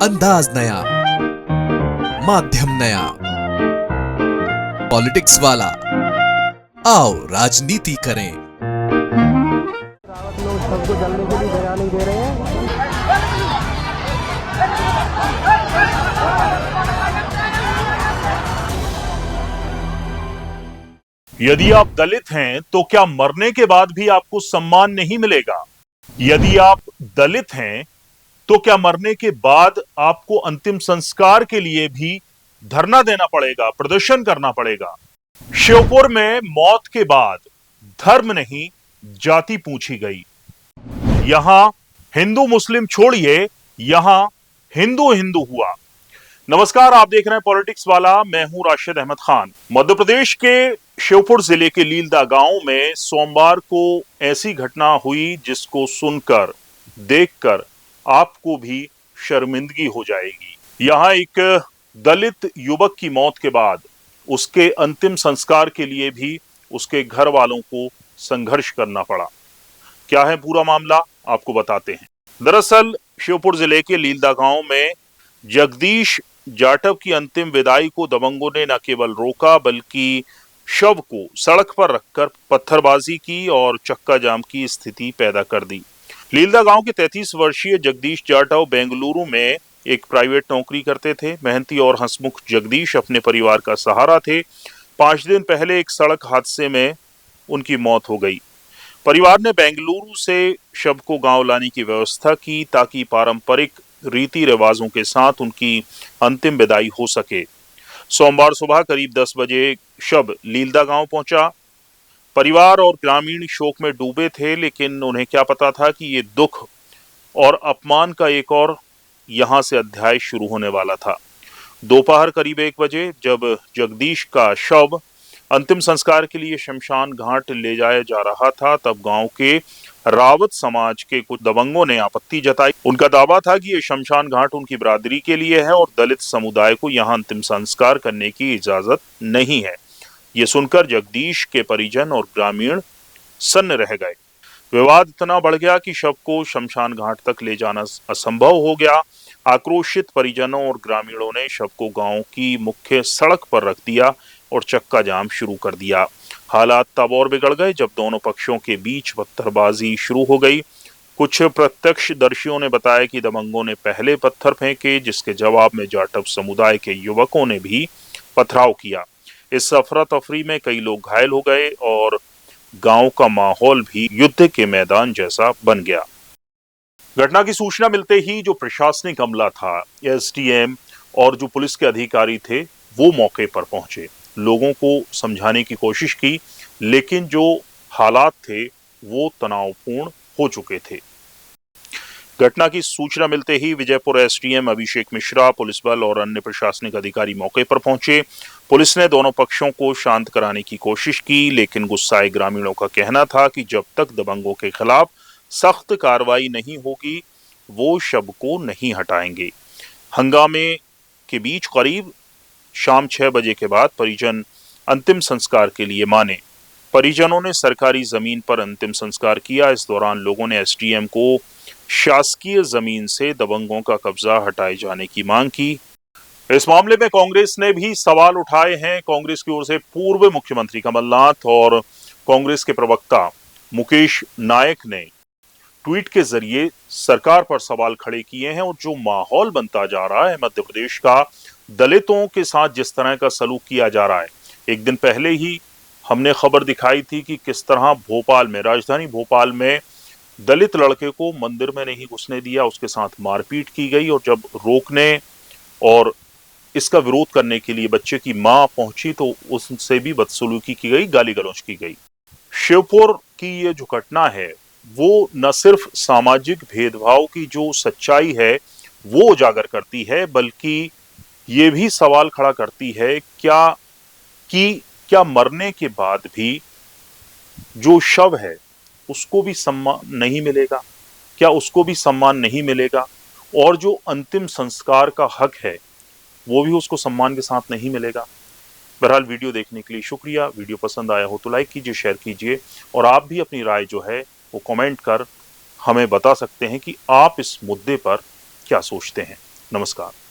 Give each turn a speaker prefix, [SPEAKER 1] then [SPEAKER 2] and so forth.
[SPEAKER 1] अंदाज नया, माध्यम नया, पॉलिटिक्स वाला। आओ राजनीति करें।
[SPEAKER 2] रावत लोग सबको जलने के लिए दया नहीं दे रहे हैं।
[SPEAKER 3] यदि आप दलित हैं तो क्या मरने के बाद भी आपको सम्मान नहीं मिलेगा? यदि आप दलित हैं तो क्या मरने के बाद आपको अंतिम संस्कार के लिए भी धरना देना पड़ेगा, प्रदर्शन करना पड़ेगा? श्योपुर में मौत के बाद धर्म नहीं जाति पूछी गई। यहां हिंदू मुस्लिम छोड़िए, यहां हिंदू हिंदू हुआ। नमस्कार, आप देख रहे हैं पॉलिटिक्स वाला। मैं हूं राशिद अहमद खान। मध्य प्रदेश के श्योपुर जिले के लीलदा गांव में सोमवार को ऐसी घटना हुई जिसको सुनकर, देखकर आपको भी शर्मिंदगी हो जाएगी। यहां एक दलित युवक की मौत के बाद उसके अंतिम संस्कार के लिए भी उसके घर वालों को संघर्ष करना पड़ा। क्या है पूरा मामला, आपको बताते हैं। दरअसल श्योपुर जिले के लीलदा गांव में जगदीश जाटव की अंतिम विदाई को दबंगों ने न केवल रोका बल्कि शव को सड़क पर रखकर पत्थरबाजी की और चक्का जाम की स्थिति पैदा कर दी। लीलदा गांव के 33 वर्षीय जगदीश जाटव बेंगलुरु में एक प्राइवेट नौकरी करते थे। मेहनती और हंसमुख जगदीश अपने परिवार का सहारा थे। 5 दिन पहले एक सड़क हादसे में उनकी मौत हो गई। परिवार ने बेंगलुरु से शव को गांव लाने की व्यवस्था की ताकि पारंपरिक रीति रिवाजों के साथ उनकी अंतिम विदाई हो सके। सोमवार सुबह करीब 10 बजे शव लीलदा गांव पहुंचा। परिवार और ग्रामीण शोक में डूबे थे, लेकिन उन्हें क्या पता था कि ये दुख और अपमान का एक और यहां से अध्याय शुरू होने वाला था। दोपहर करीब 1 बजे जब जगदीश का शव अंतिम संस्कार के लिए शमशान घाट ले जाया जा रहा था, तब गांव के रावत समाज के कुछ दबंगों ने आपत्ति जताई। उनका दावा था कि ये शमशान घाट उनकी बिरादरी के लिए है और दलित समुदाय को यहां अंतिम संस्कार करने की इजाजत नहीं है। ये सुनकर जगदीश के परिजन और ग्रामीण सन्न रह गए। विवाद इतना बढ़ गया कि शव को शमशान घाट तक ले जाना असंभव हो गया। आक्रोशित परिजनों और ग्रामीणों ने शव को गांव की मुख्य सड़क पर रख दिया और चक्का जाम शुरू कर दिया। हालात तब और बिगड़ गए जब दोनों पक्षों के बीच पत्थरबाजी शुरू हो गई। कुछ प्रत्यक्षदर्शियों ने बताया कि दबंगों ने पहले पत्थर फेंके, जिसके जवाब में जाटव समुदाय के युवकों ने भी पथराव किया। इस अफरा तफरी में कई लोग घायल हो गए और गांव का माहौल भी युद्ध के मैदान जैसा बन गया। घटना की सूचना मिलते ही जो प्रशासनिक अमला था, एसडीएम और जो पुलिस के अधिकारी थे, वो मौके पर पहुंचे। लोगों को समझाने की कोशिश की, लेकिन जो हालात थे वो तनावपूर्ण हो चुके थे। घटना की सूचना मिलते ही विजयपुर एसडीएम अभिषेक मिश्रा, पुलिस बल और अन्य प्रशासनिक अधिकारी मौके पर पहुंचे। पुलिस ने दोनों पक्षों को शांत कराने की कोशिश की, लेकिन गुस्साए ग्रामीणों का कहना था कि जब तक दबंगों के खिलाफ सख्त कार्रवाई नहीं होगी, वो शव को नहीं हटाएंगे। हंगामे के बीच करीब शाम 6 बजे के बाद परिजन अंतिम संस्कार के लिए माने। परिजनों ने सरकारी जमीन पर अंतिम संस्कार किया। इस दौरान लोगों ने एसडीएम को शासकीय जमीन से दबंगों का कब्जा हटाए जाने की मांग की। इस मामले में कांग्रेस ने भी सवाल उठाए हैं। कांग्रेस की ओर से पूर्व मुख्यमंत्री कमलनाथ और कांग्रेस के प्रवक्ता मुकेश नायक ने ट्वीट के जरिए सरकार पर सवाल खड़े किए हैं। और जो माहौल बनता जा रहा है मध्य प्रदेश का, दलितों के साथ जिस तरह का सलूक किया जा रहा है, एक दिन पहले ही हमने खबर दिखाई थी कि किस तरह भोपाल में, राजधानी भोपाल में दलित लड़के को मंदिर में नहीं घुसने दिया, उसके साथ मारपीट की गई और जब रोकने और इसका विरोध करने के लिए बच्चे की मां पहुंची तो उससे भी बदसलूकी की गई, गाली गलौज की गई। श्योपुर की ये जो घटना है वो न सिर्फ सामाजिक भेदभाव की जो सच्चाई है वो उजागर करती है, बल्कि ये भी सवाल खड़ा करती है क्या मरने के बाद भी जो शव है उसको भी सम्मान नहीं मिलेगा? क्या उसको भी सम्मान नहीं मिलेगा? और जो अंतिम संस्कार का हक है वो भी उसको सम्मान के साथ नहीं मिलेगा? बहरहाल, वीडियो देखने के लिए शुक्रिया। वीडियो पसंद आया हो तो लाइक कीजिए, शेयर कीजिए और आप भी अपनी राय जो है वो कमेंट कर हमें बता सकते हैं कि आप इस मुद्दे पर क्या सोचते हैं। नमस्कार।